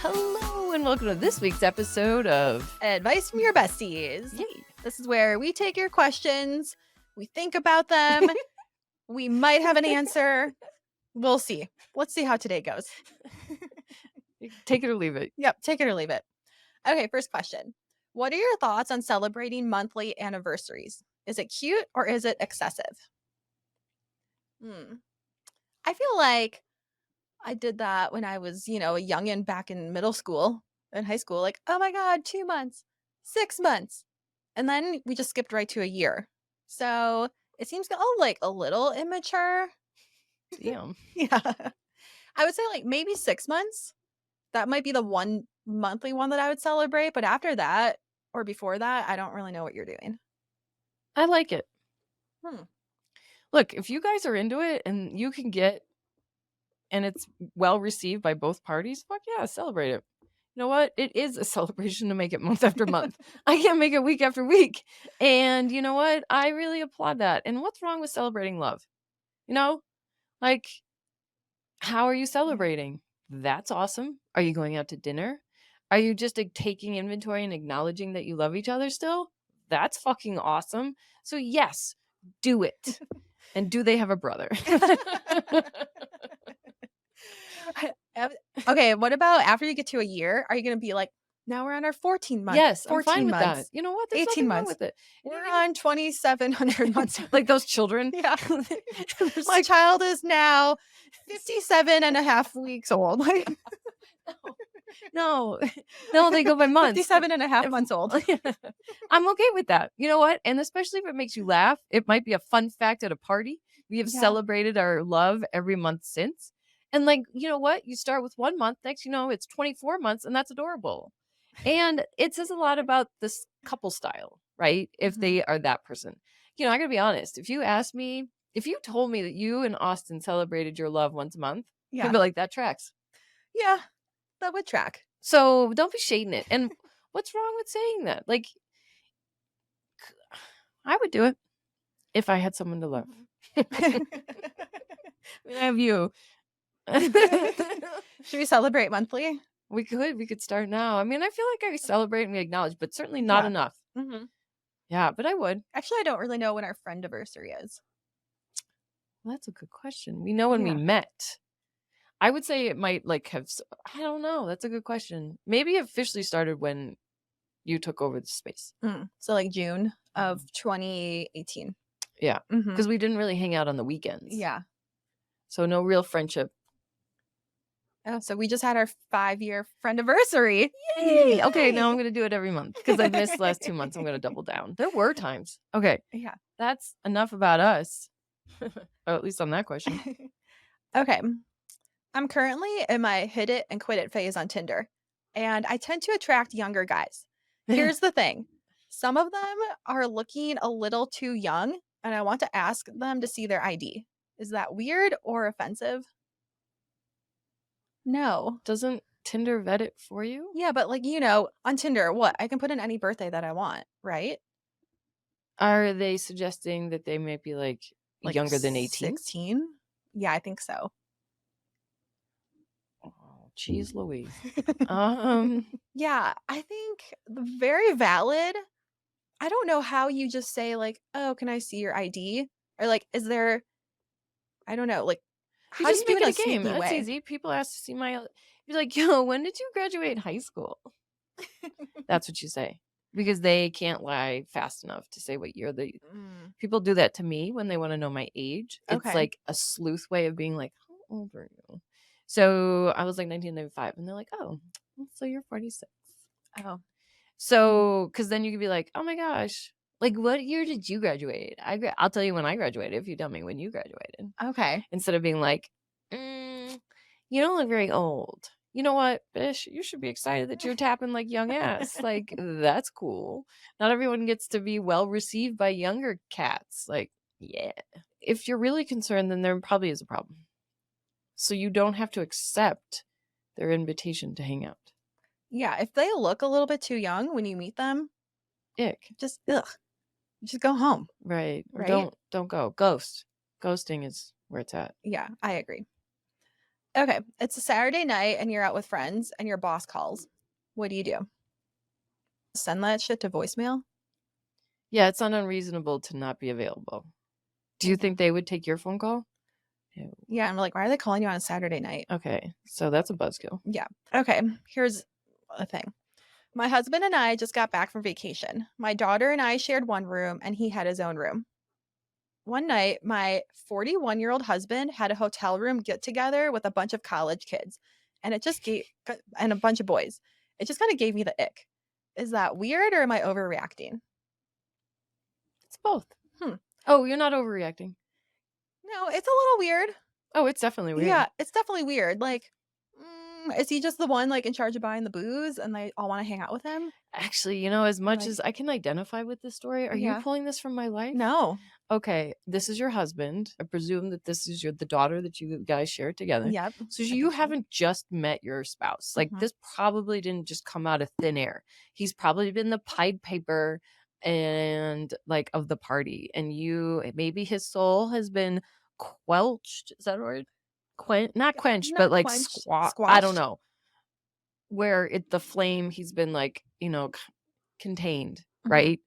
Hello and welcome to this week's episode of Advice from your besties. Yay. This is where we take your questions, we think about them, we might have an answer. We'll see. Let's see how today goes. Take it or leave it. Yep, take it or leave it. Okay, first question. What are your thoughts on celebrating monthly anniversaries? Is it cute or is it excessive? I feel like I did that when I was, a youngin' back in middle school and high school. Like, oh my God, 2 months, 6 months. And then we just skipped right to a year. So it seems like a little immature. Damn. Yeah. I would say like maybe 6 months. That might be the one monthly one that I would celebrate. But after that or before that, I don't really know what you're doing. I like it. Hmm. Look, if you guys are into it and you can get and it's well received by both parties, fuck yeah, celebrate it. You know what? It is a celebration to make it month after month. I can't make it week after week. And you know what? I really applaud that. And what's wrong with celebrating love? You know? Like, how are you celebrating? That's awesome. Are you going out to dinner? Are you just like, taking inventory and acknowledging that you love each other still? That's fucking awesome. So yes, do it. And do they have a brother? Okay, what about after you get to a year? Are you going to be like, now we're on our 14 months? Yes, I'm 14 fine with months. that. You know what? There's 18 nothing wrong months. with it. We're on 2,700 months. Like those children. Yeah. My child is now 57 and a half weeks old. No, they go by months. 57 and a half months old. I'm okay with that. You know what? And especially if it makes you laugh, it might be a fun fact at a party. We have celebrated our love every month since. And like, you know what? You start with 1 month, next you know, it's 24 months, and that's adorable. And it says a lot about this couple style, right? If they are that person. You know, I gotta be honest. If you asked me, if you told me that you and Austin celebrated your love once a month, I'd be like, that tracks. Yeah, that would track. So don't be shading it. And what's wrong with saying that? Like, I would do it if I had someone to love. I have you. Should we celebrate monthly? We could start now. I mean, I feel like I celebrate and we acknowledge, but certainly not enough. Yeah, but I would. Actually, I don't really know when our friendiversary is. Well, that's a good question. We know when we met. I would say it might like have, I don't know. That's a good question. Maybe it officially started when you took over the space. So like June of 2018. Yeah. Because we didn't really hang out on the weekends. Yeah. So no real friendship. Oh, so we just had our 5-year friendiversry. Yay! Okay, now I'm going to do it every month because I missed the last 2 months. I'm going to double down. There were times. Okay. Yeah. That's enough about us. Or at least on that question. Okay. I'm currently in my hit it and quit it phase on Tinder, and I tend to attract younger guys. Here's the thing. Some of them are looking a little too young, and I want to ask them to see their ID. Is that weird or offensive? No. Doesn't Tinder vet it for you? Yeah, but like, on Tinder, what? I can put in any birthday that I want, right? Are they suggesting that they may be like younger than 18? 16? Yeah, I think so. Oh, geez Louise. Yeah, I think very valid. I don't know how you just say like, oh, can I see your ID? Or like, is there, I don't know, like, you how just do you do make it it a game. sneaky That's way? easy. People ask to see my, you're like, yo, when did you graduate high school? That's what you say. Because they can't lie fast enough to say what year people do that to me when they want to know my age. It's like a sleuth way of being like, how old are you? So I was like 1995 and they're like, oh, so you're 46. Oh. So, because then you could be like, oh my gosh, like what year did you graduate? I'll tell you when I graduated if you tell me when you graduated. Okay. Instead of being like, you don't look very old. You know what, Bish? You should be excited that you're tapping like young ass. Like, that's cool. Not everyone gets to be well received by younger cats. Like, yeah. If you're really concerned, then there probably is a problem. So you don't have to accept their invitation to hang out. Yeah, if they look a little bit too young when you meet them, ick. Just go home. Right. Right? Don't go. Ghosting is where it's at. Yeah, I agree. Okay, it's a Saturday night and you're out with friends and your boss calls. What do you do? Send that shit to voicemail? Yeah, it's not unreasonable to not be available. Do you Mhm. think they would take your phone call? No. Yeah, I'm like, why are they calling you on a Saturday night? Okay, so that's a buzzkill. Yeah. Okay, here's a thing. My husband and I just got back from vacation. My daughter and I shared one room, and he had his own room. One night, my 41-year-old husband had a hotel room get together with a bunch of college kids, and it just gave and a bunch of boys. It just kind of gave me the ick. Is that weird or am I overreacting? It's both. Hmm. Oh, you're not overreacting. No, it's a little weird. Oh, it's definitely weird. Yeah, it's definitely weird. Like, is he just the one like in charge of buying the booze and they all want to hang out with him? Actually, as much Like, as I can identify with this story, are you yeah. pulling this from my life? No. Okay, this is your husband. I presume that this is the daughter that you guys share together. Yep. So I you think so. haven't just met your spouse. Like Mhm. this probably didn't just come out of thin air. He's probably been the Pied Piper and like of the party, and maybe his soul has been quelched. Is that a word? Not quenched, but Not like quenched, I don't squashed. know where the flame he's been like contained, Mhm. right?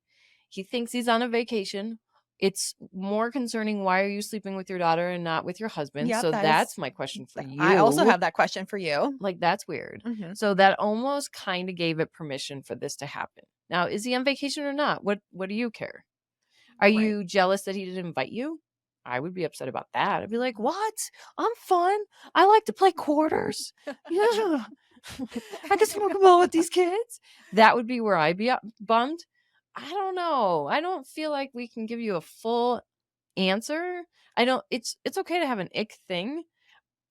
He thinks he's on a vacation. It's more concerning, why are you sleeping with your daughter and not with your husband? Yep, So that is that's my question for I also you. have that question for you. Like, that's weird. Mhm. So that almost kind of gave it permission for this to happen. Now, is he on vacation or not? What do you care? Are Right. you jealous that he didn't invite you? I would be upset about that. I'd be like, Mhm. "What? I'm fun. I like to play quarters. Yeah. I can smoke a ball with these kids." That would be where I'd be bummed. I don't know. I don't feel like we can give you a full answer. I don't it's okay to have an ick thing,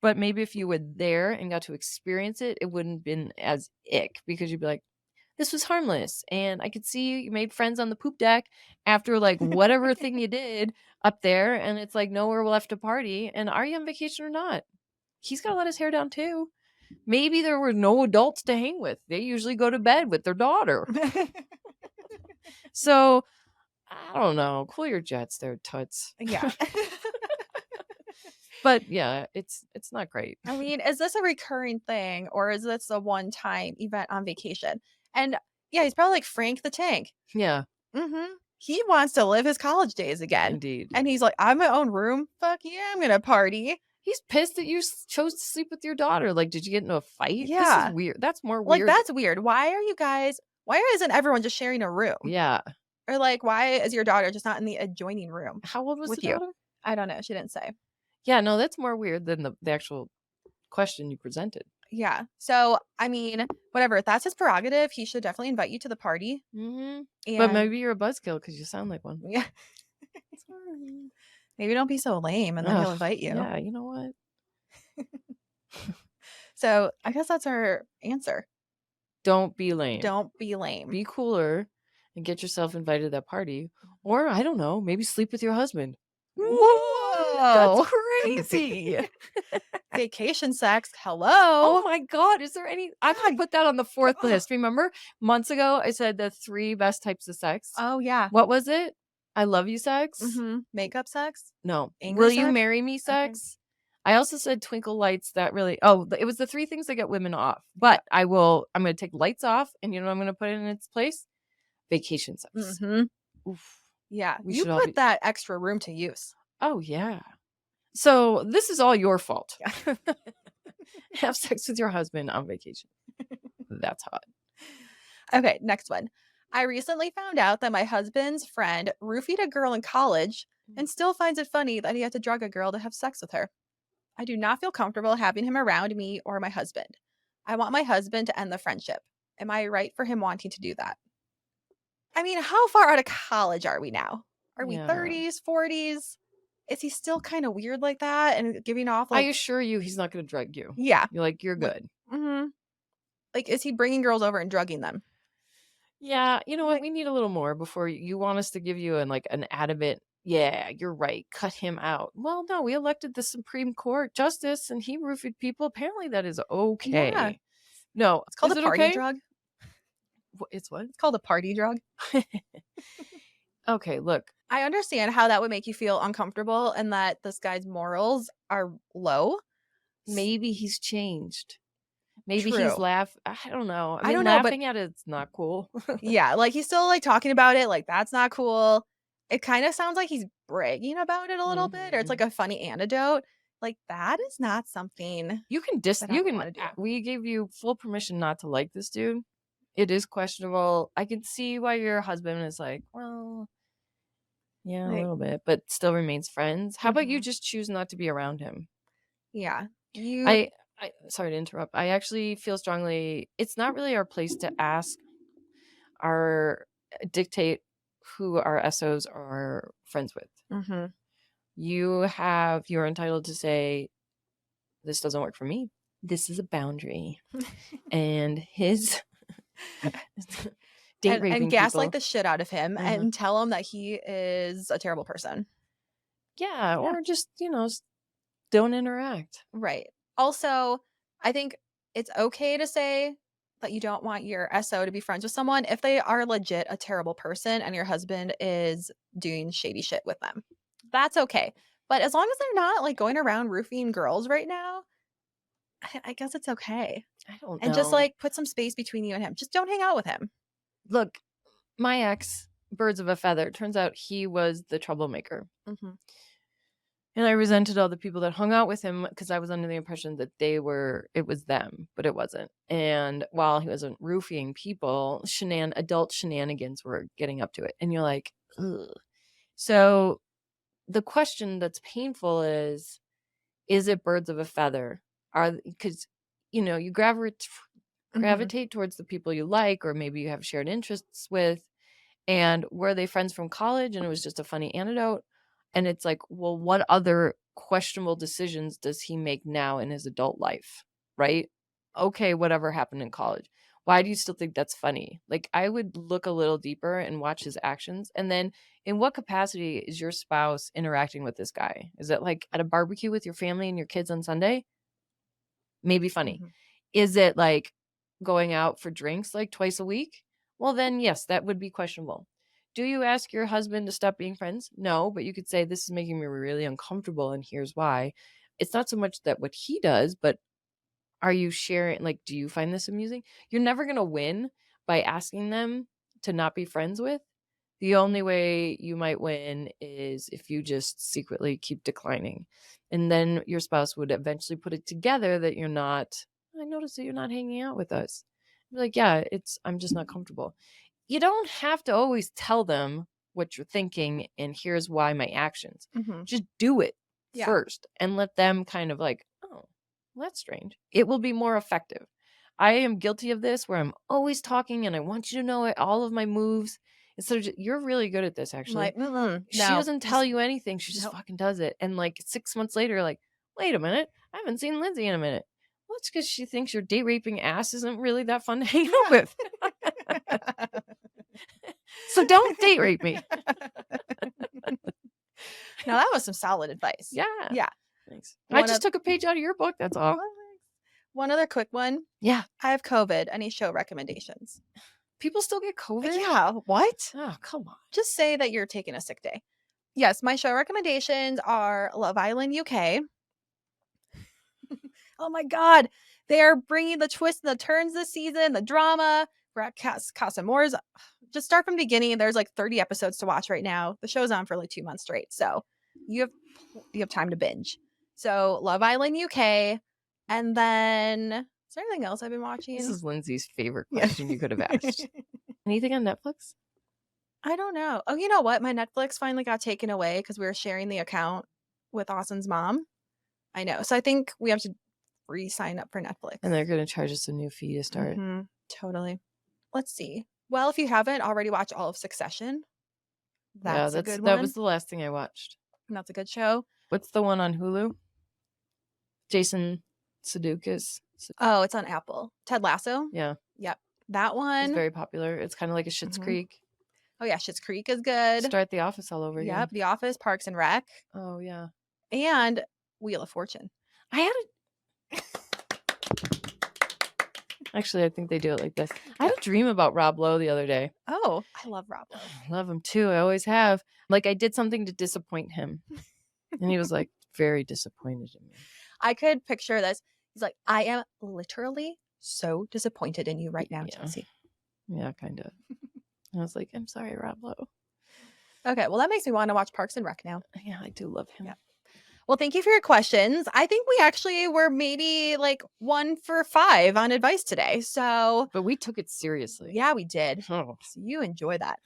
but maybe if you were there and got to experience it, it wouldn't been as ick because you'd be like, this was harmless. And I could see you made friends on the poop deck after like whatever thing you did up there. And it's like nowhere left to party. And are you on vacation or not? He's got to let his hair down too. Maybe there were no adults to hang with. They usually go to bed with their daughter. So I don't know. Cool your jets there, toots. Yeah. But yeah, it's not great. I mean, is this a recurring thing or is this a one-time event on vacation? And yeah, he's probably like Frank the Tank. Yeah, Mhm. He wants to live his college days again. indeed. And he's like, "I have my own room. Fuck yeah, I'm gonna party." He's pissed that you chose to sleep with your daughter. Like, did you get into a fight? This is Yeah. weird. That's more Like, weird. that's weird. Why isn't everyone just sharing a room? Yeah. Or like, why is your daughter just not in the adjoining room How old was the with you? daughter? I don't know. She didn't say. Yeah, no, that's more weird than the actual question you presented. Yeah. So, I mean, whatever. If that's his prerogative, he should definitely invite you to the party. But And maybe you're a buzzkill because you sound like one. yeah, Sorry. maybe don't be so lame and then he'll Ugh, invite you. yeah, you know what? So, I guess that's our answer. Don't be lame. Don't be lame. Be cooler and get yourself invited to that party. Or I don't know, maybe sleep with your husband. What? That's Whoa. crazy. Vacation sex. Oh Hello. my god, is there any I'm gonna God. put that on the 4th list. Remember months ago I said the 3 best types of sex? Oh, yeah. What was it? I love you sex? Makeup sex? No. Anger Will you sex? marry me Okay. sex? I also said twinkle lights that really it was the 3 things that get women off. Yeah. But I'm gonna take lights off and you know what I'm gonna put in its place? Vacation sex. Mhm. Oof. Yeah. We You should all put be that extra room to use. Oh yeah. So this is all your fault. Have sex with your husband on vacation. That's hot. Okay, next one. I recently found out that my husband's friend roofied a girl in college and still finds it funny that he had to drug a girl to have sex with her. I do not feel comfortable having him around me or my husband. I want my husband to end the friendship. Am I right for him wanting to do that? I mean, how far out of college are we now? Are we Yeah. 30s, 40s? Is he still kind of weird like that and giving off I like, assure you he's not gonna drug you. yeah, You're like, "You're like, good." like, is he bringing girls over and drugging them? Yeah, you know what? Like, We need a little more before you want us to give you an adamant, "Yeah, you're right. Cut him out." Well, no, we elected the Supreme Court justice and he roofied people. Apparently that is yeah, okay. No, it's called is a it party okay? drug. It's what? It's called a party drug. Okay, look. I understand how that would make you feel uncomfortable and that this guy's morals are low. maybe he's changed. Maybe he's True. I don't know. I I mean, don't know, but laughing at it's not cool. yeah, like, he's still, like, talking about it, like, that's not cool. It kinda sounds like he's bragging about it a little bit, or it's like Mhm. a funny anecdote. Like, that is not something that I You would can wanna do. we gave you full permission not to like this dude. It is questionable. I can see why your husband is like, "Well, yeah, a Like little bit," but still remains friends. How about you mhm. just choose not to be around him? Yeah. You I sorry to interrupt. I actually feel strongly it's not really our place to ask our dictate who our SOs are friends with. mhm. You're entitled to say this doesn't work for me. This is a boundary. And his date And raping gaslight people. the shit out of him Mhm. and tell him that he is a terrible person. Yeah, Yeah. or just, don't interact. Right. Also, I think it's okay to say that you don't want your SO to be friends with someone if they are legit a terrible person and your husband is doing shady shit with them. That's okay. But as long as they're not like going around roofing girls right now, I guess it's okay. I don't And just know. like put some space between you and him. Just don't hang out with him. Look, my ex, birds of a feather, turns out he was the troublemaker. Mhm. And I resented all the people that hung out with him because I was under the impression that it was them, but it wasn't. And while he wasn't roofing people, adult shenanigans were getting up to it. And you're like, ugh. So the question that's painful is it birds of a feather? Because, you Mhm. gravitate towards the people you like, or maybe you have shared interests with. And were they friends from college and it was just a funny anecdote? And it's like, well, what other questionable decisions does he make now in his adult life? Right? Okay, whatever happened in college. Why do you still think that's funny? Like, I would look a little deeper and watch his actions. And then, in what capacity is your spouse interacting with this guy? Is it like at a barbecue with your family and your kids on Sunday? Maybe funny. Mhm. Is it like going out for drinks like twice a week? Well, then, yes, that would be questionable. Do you ask your husband to stop being friends? No, but you could say, this is making me really uncomfortable, and here's why. It's not so much that what he does, but are you sharing, like, do you find this amusing? You're never going to win by asking them to not be friends with. The only way you might win is if you just secretly keep declining. And then your spouse would eventually put it together that I noticed that you're not hanging out with us. Be like, yeah, I'm just not comfortable. You don't have to always tell them what you're thinking and here's why my actions. Mhm. Just do it Yeah. first and let them kind of like, oh, well, that's strange. It will be more effective. I am guilty of this where I'm always talking and I want you to know all of my moves. Instead of you're really good at this, I'm actually. like, mm-mm, She no, doesn't tell just you anything. She just no. fucking does it. And like 6 months later, you're like, wait a minute. I haven't seen Lindsay in a minute. Well, it's because she thinks your date raping ass isn't really that fun to hang out Yeah. with. So don't date rape me. Now that was some solid advice. Yeah. Yeah. Thanks. I One just of took a page out of your book. That's all. one other quick one. Yeah. I have COVID. Any show recommendations? People still get COVID? Yeah. What? Oh, come on. Just say that you're taking a sick day. Yes, my show recommendations are Love Island UK. Oh my God. They're bringing the twists and the turns this season, the drama. We're at Casa Moore's. Just start from the beginning. There's like 30 episodes to watch right now. The show's on for like 2 months straight. So you have you have time to binge. So Love Island UK. And then is there anything else I've been This watching? is Lindsay's favorite Yeah. question you could have asked. Anything on Netflix? I don't know. Oh, you know what? My Netflix finally got taken away because we were sharing the account with Austin's mom. I know. So I think we have to re-sign up for Netflix. And they're going to charge us a new fee to start. Totally. Let's see. Well, if you haven't already watched all of Succession, that's a good that one. was the last thing I watched. And that's a good show. What's the one on Hulu? Jason Sudeikis. Oh, it's on Apple. Ted Lasso. Yeah, Yep. That it's one. very popular. It's kind of like a Schitt's Mhm. Creek. Oh yeah, Schitt's Creek is good. Start The Office all over again. Yep. The Office, Parks and Rec, Oh yeah. and Wheel of Fortune. I had a Actually, I think they do it like this. I had a dream about Rob Lowe the other day. Oh, I love Rob Lowe. I love him too. I always have. Like I did something to disappoint him. And he was like very disappointed in me. I could picture this. He's like, I am literally so disappointed in you right now, Yeah. Chelsea. Yeah, kind of. I was like, I'm sorry, Rob Lowe. Okay, well, that makes me want to watch Parks and Rec now. Yeah, I do love him. Yeah. Well, thank you for your questions. I think we actually were maybe like 1 for 5 on advice today. So, But we took it seriously. yeah, we did. Oh. So you enjoy that.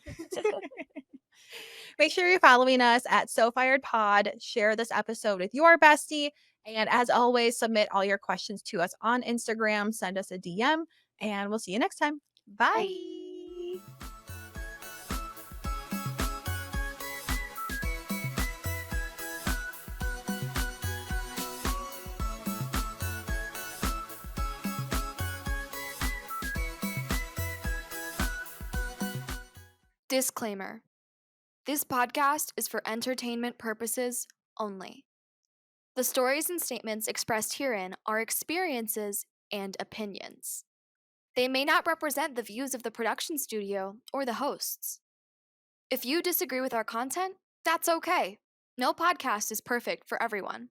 Make sure you're following us at So Fired Pod. Share this episode with your bestie. And as always, submit all your questions to us on Instagram. Send us a DM, and we'll see you next time. Bye. Disclaimer. This podcast is for entertainment purposes only. The stories and statements expressed herein are experiences and opinions. They may not represent the views of the production studio or the hosts. If you disagree with our content, that's okay. No podcast is perfect for everyone.